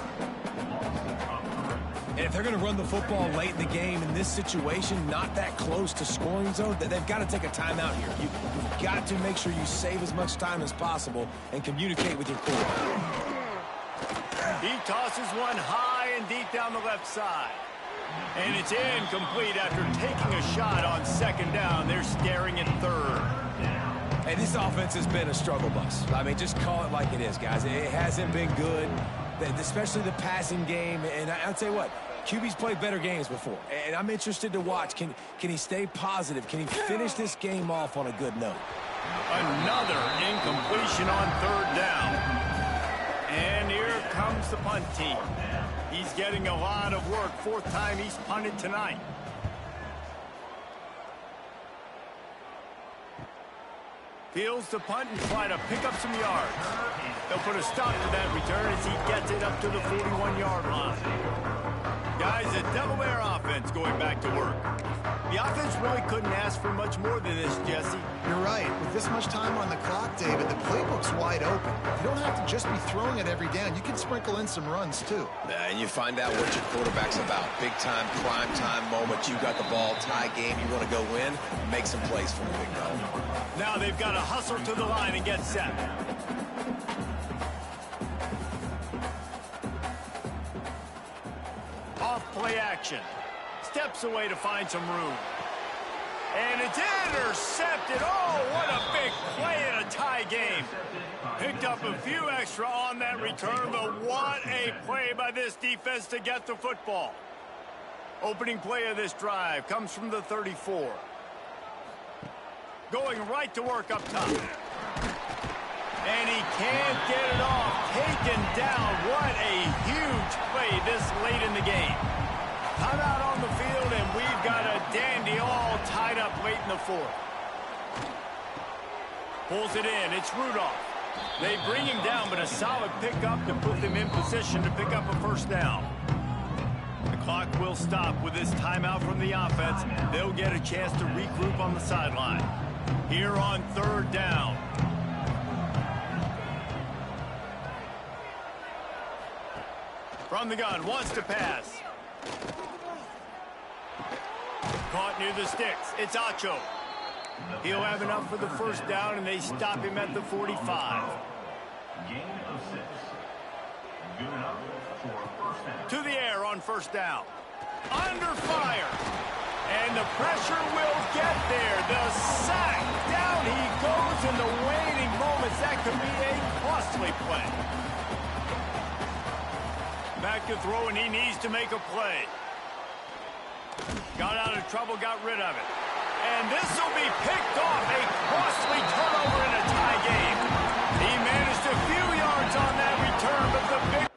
And if they're going to run the football late in the game in this situation, not that close to scoring zone, they've got to take a timeout here. You've got to make sure you save as much time as possible and communicate with your quarterback. He tosses one high and deep down the left side. And it's incomplete after taking a shot on 2nd down. They're staring at 3rd. Hey, this offense has been a struggle bus. I mean, just call it like it is, guys. It hasn't been good, especially the passing game. And I'll tell you what, QB's played better games before. And I'm interested to watch. Can he stay positive? Can he finish this game off on a good note? Another incompletion on 3rd down. And here comes the punt team. He's getting a lot of work. 4th time he's punted tonight. Fields the punt and try to pick up some yards. They'll put a stop to that return as he gets it up to the 41-yard line. Guys, the Delaware offense going back to work. The offense really couldn't ask for much more than this, Jesse. You're right. With this much time on the clock, David, the playbook's wide open. You don't have to just be throwing it every down. You can sprinkle in some runs, too. And you find out what your quarterback's about. Big-time, prime-time moment. You got the ball, tie game. You want to go win, make some plays for the big dog. Now they've got to hustle to the line and get set. Off play action. Steps away to find some room. And it's intercepted. Oh, what a big play in a tie game. Picked up a few extra on that return, but what a play by this defense to get the football. Opening play of this drive comes from the 34. Going right to work up top. And he can't get it off. Taken down. What a huge play this late in the game. Timeout on the field, and we've got a dandy all tied up late in the 4th. Pulls it in. It's Rudolph. They bring him down, but a solid pickup to put them in position to pick up a 1st down. The clock will stop with this timeout from the offense. They'll get a chance to regroup on the sideline. Here on 3rd down. From the gun, wants to pass. Caught near the sticks. It's Acho. He'll have enough for the 1st down, and they stop him at the 45. Gain of 6. Good enough for 1st down. To the air on 1st down. Under fire. And the pressure will get there. The sack. Down he goes in the waning moments. That could be a costly play. Back to throw, and he needs to make a play. Got out of trouble, got rid of it. And this will be picked off. A costly turnover in a tie game. He managed a few yards on that return, but the big...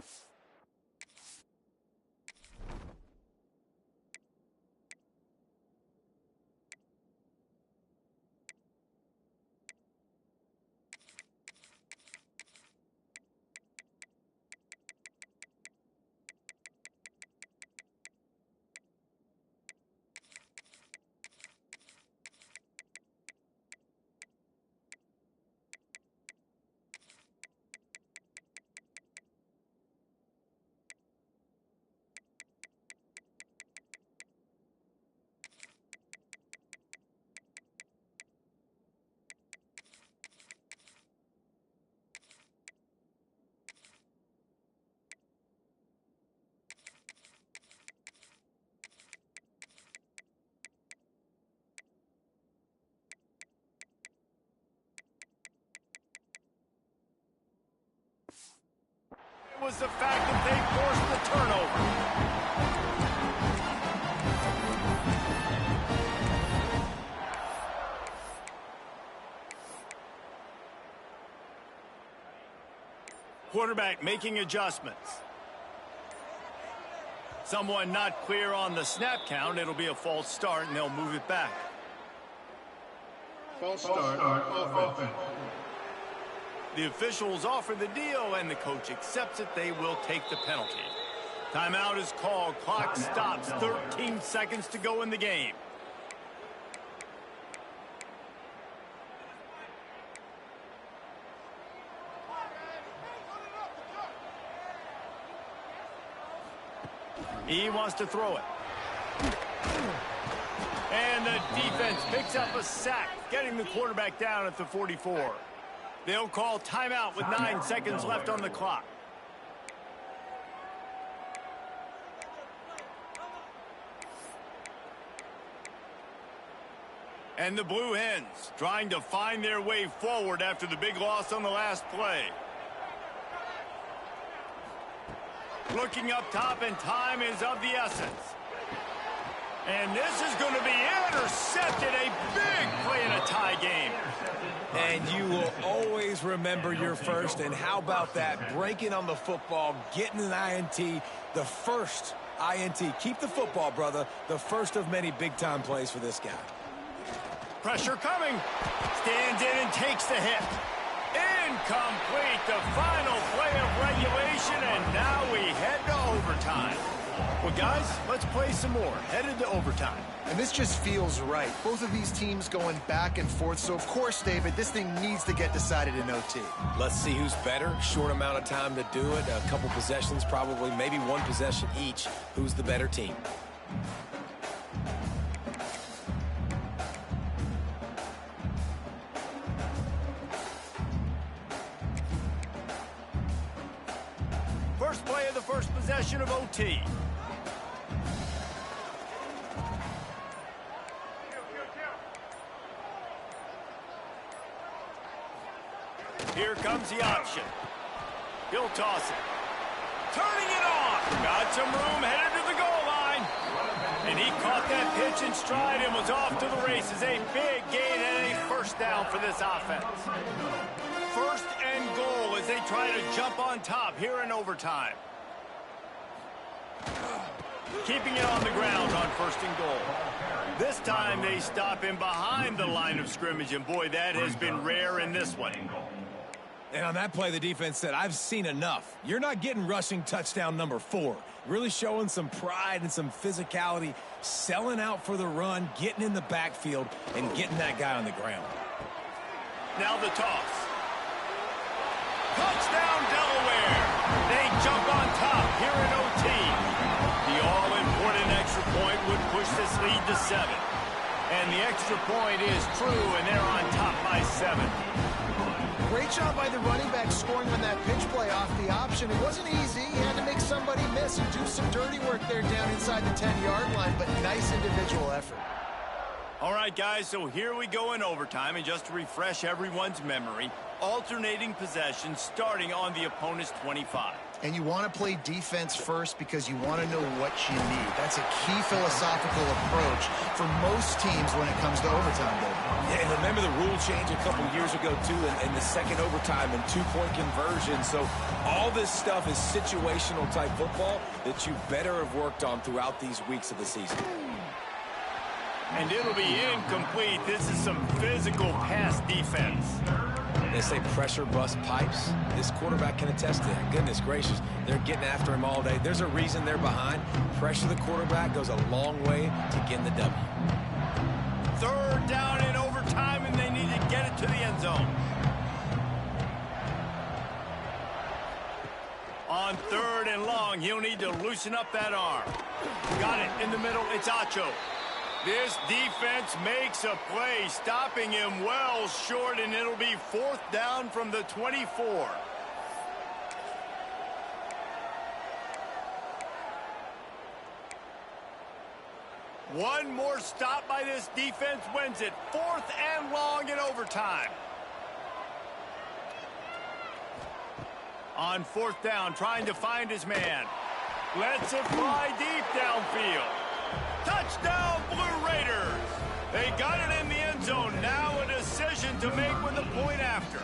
was the fact that they forced the turnover. Quarterback making adjustments. Someone not clear on the snap count. It'll be a false start, and they'll move it back. False start, offense. The officials offer the deal, and the coach accepts it. They will take the penalty. Timeout is called. Clock stops. 13 seconds to go in the game. He wants to throw it. And the defense picks up a sack, getting the quarterback down at the 44. They'll call timeout with 9 seconds left on the clock. And the Blue Hens trying to find their way forward after the big loss on the last play. Looking up top, and time is of the essence. And this is going to be intercepted. A big play in a tie game. And you will always remember your first. And how about that? Breaking on the football, getting an INT, the first INT. Keep the football, brother. The first of many big-time plays for this guy. Pressure coming. Stands in and takes the hit. Incomplete. The final play of regulation, and now we head to overtime. Well, guys, let's play some more. Headed to overtime. And this just feels right. Both of these teams going back and forth. So, of course, David, this thing needs to get decided in OT. Let's see who's better. Short amount of time to do it. A couple possessions, probably maybe one possession each. Who's the better team? First play of the first possession of OT. Here comes the option. He'll toss it. Turning it on. Got some room, headed to the goal line. And he caught that pitch in stride and was off to the races. A big gain and a first down for this offense. First and goal as they try to jump on top here in overtime. Keeping it on the ground on first and goal. This time they stop him behind the line of scrimmage, and boy, that has been rare in this one. And on that play, the defense said, I've seen enough. You're not getting rushing touchdown number 4. Really showing some pride and some physicality, selling out for the run, getting in the backfield, and getting that guy on the ground. Now the toss. Touchdown, Delaware. They jump on top here in OT. The all-important extra point would push this lead to 7. And the extra point is true, and they're on top by 7. Great job by the running back scoring on that pitch play off the option. It wasn't easy. He had to make somebody miss and do some dirty work there down inside the 10-yard line, but nice individual effort. All right, guys, so here we go in overtime, and just to refresh everyone's memory, alternating possessions starting on the opponent's 25. And you want to play defense first because you want to know what you need. That's a key philosophical approach for most teams when it comes to overtime, David. Yeah, and remember the rule change a couple years ago, too, in the second overtime and two-point conversion. So all this stuff is situational type football that you better have worked on throughout these weeks of the season. And it'll be incomplete. This is some physical pass defense. They say pressure bust pipes. This quarterback can attest to that. Goodness gracious, they're getting after him all day. There's a reason they're behind. Pressure the quarterback goes a long way to getting the W. Third down in overtime, and they need to get it to the end zone. On third and long, he'll need to loosen up that arm. Got it in the middle. It's Acho. This defense makes a play, stopping him well short, and it'll be fourth down from the 24. One more stop by this defense wins it. Fourth and long in overtime. On fourth down, trying to find his man. Lets it fly deep downfield. Touchdown, Blue Raiders! They got it in the end zone. Now a decision to make with a point after.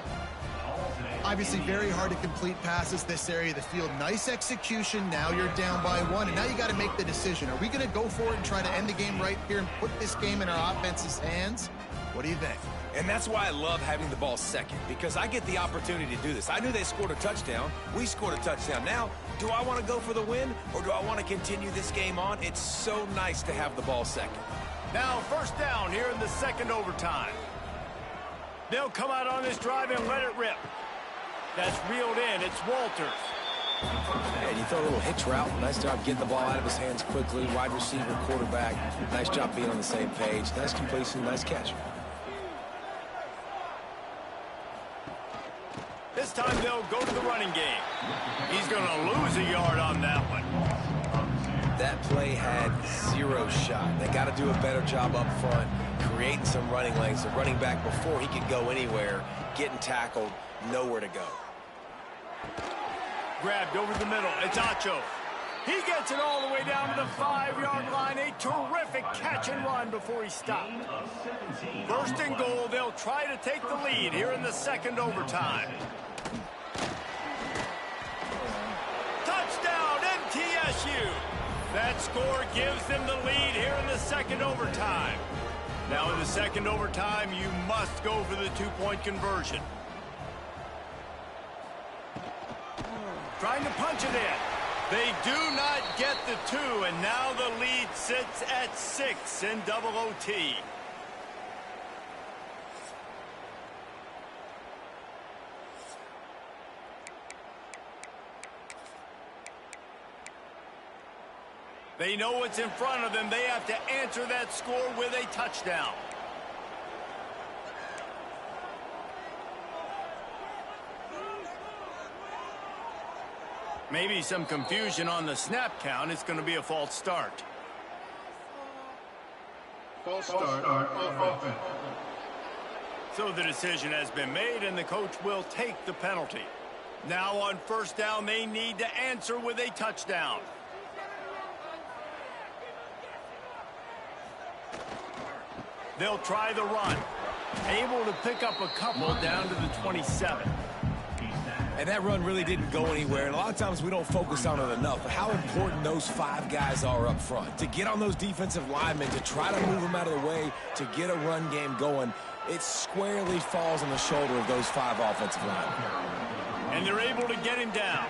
Obviously very hard to complete passes this area of the field. Nice execution. Now you're down by one, and now you got to make the decision. Are we going to go for it and try to end the game right here and put this game in our offense's hands? What do you think? And that's why I love having the ball second, because I get the opportunity to do this. I knew they scored a touchdown. We scored a touchdown. Now, do I want to go for the win, or do I want to continue this game on? It's so nice to have the ball second. Now first down here in the second overtime. They'll come out on this drive and let it rip. That's reeled in. It's Walters. And you throw a little hitch route. Nice job getting the ball out of his hands quickly. Wide receiver, quarterback. Nice job being on the same page. Nice completion, nice catch. This time they'll go to the running game. He's going to lose a yard on that one. That play had zero shot. They got to do a better job up front, creating some running lanes. The running back, before he could go anywhere, getting tackled, nowhere to go. Grabbed over the middle. It's Acho. He gets it all the way down to the 5-yard line. A terrific catch and run before he stopped. First and goal, they'll try to take the lead here in the second overtime. Touchdown, MTSU. That score gives them the lead here in the second overtime. Now in the second overtime, you must go for the two-point conversion. Trying to punch it in. They do not get the two, and now the lead sits at 6 in double OT. They know what's in front of them. They have to answer that score with a touchdown. Maybe some confusion on the snap count. It's going to be a false start. False start. Offense. So the decision has been made, and the coach will take the penalty. Now on first down, they need to answer with a touchdown. They'll try the run. Able to pick up a couple down to the 27. And that run really didn't go anywhere. And a lot of times we don't focus on it enough. But how important those 5 guys are up front. To get on those defensive linemen, to try to move them out of the way, to get a run game going, it squarely falls on the shoulder of those 5 offensive linemen. And they're able to get him down.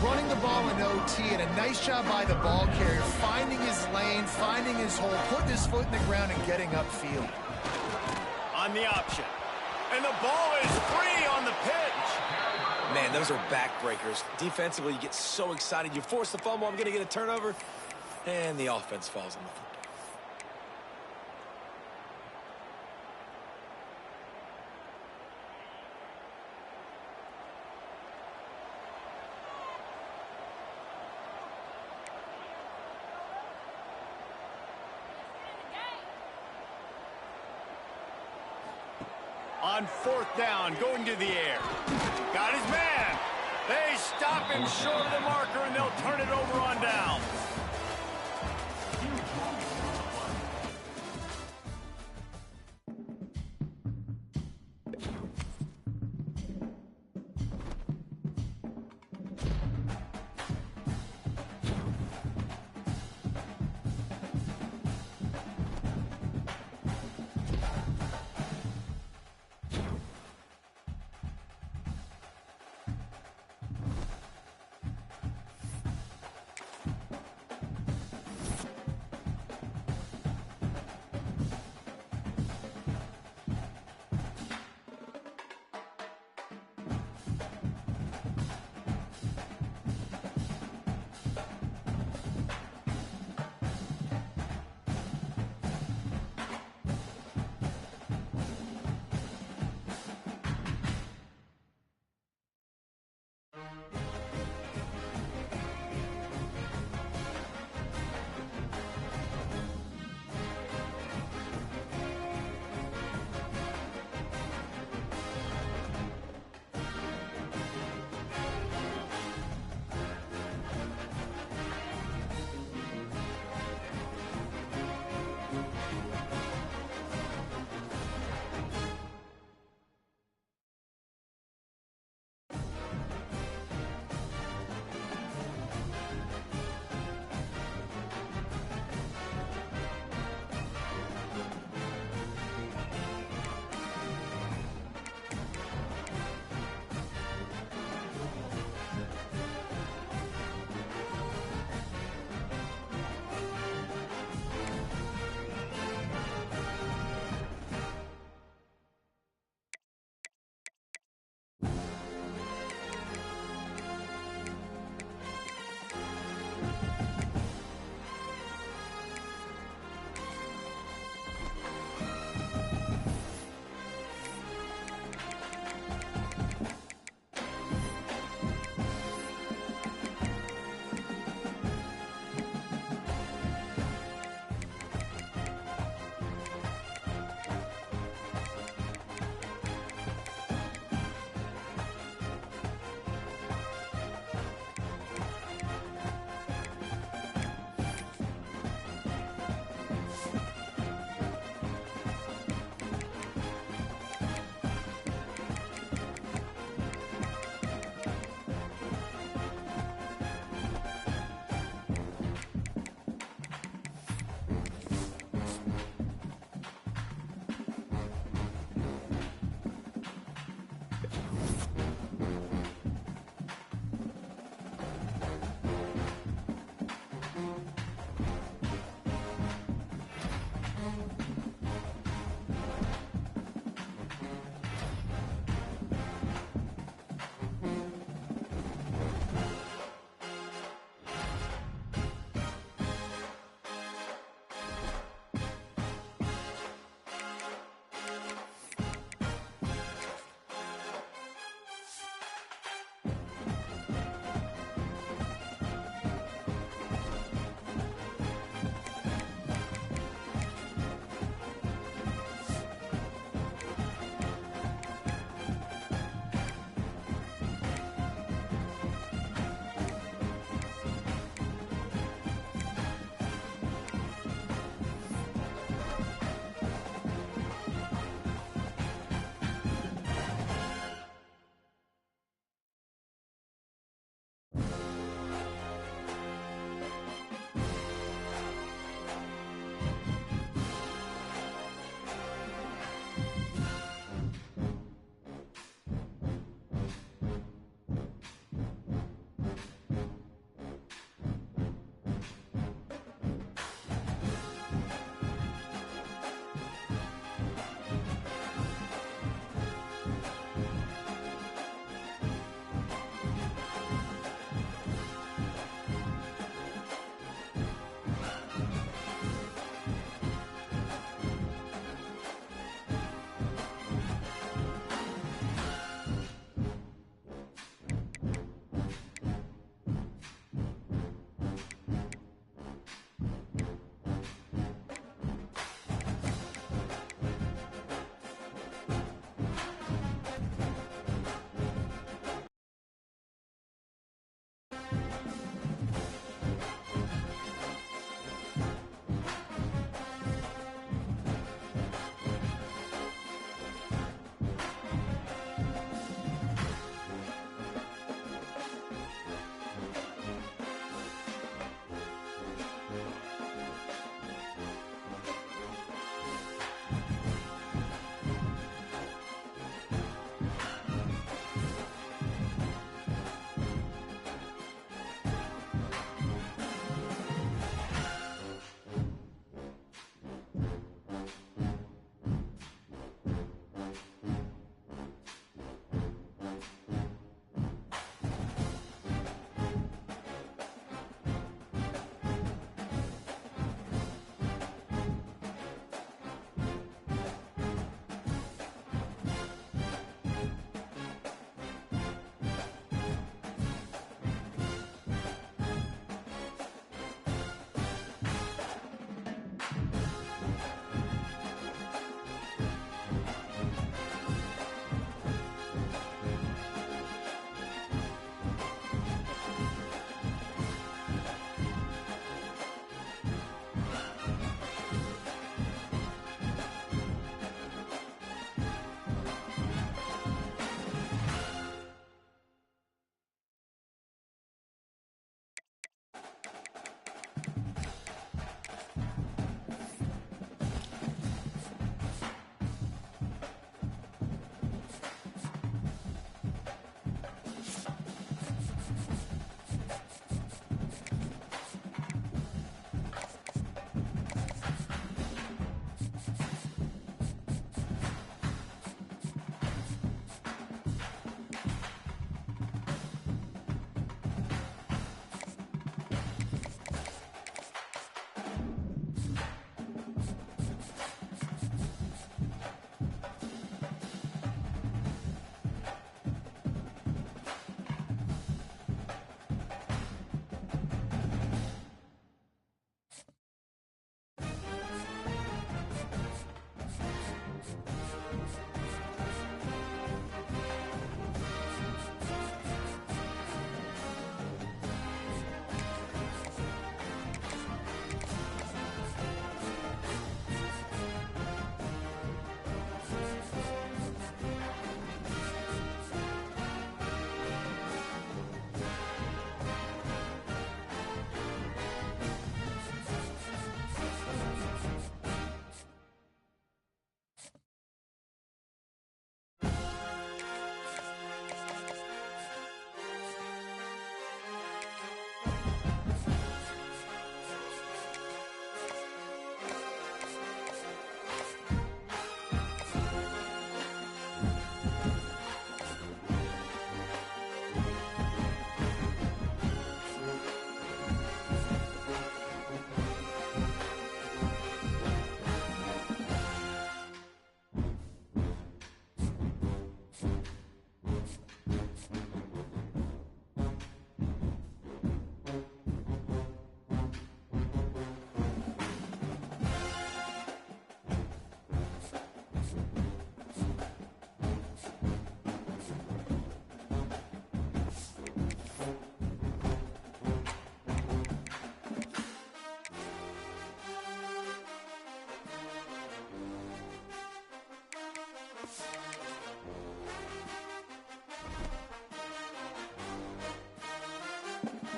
Running the ball in OT, and a nice job by the ball carrier, finding his lane, finding his hole, putting his foot in the ground and getting upfield. On the option. And the ball is free on the pitch. Man, those are backbreakers. Defensively, you get so excited. You force the fumble, I'm going to get a turnover, and the offense falls on the football. On fourth down, going to the air. Got his man. They stop him short of the marker, and they'll turn it over on down.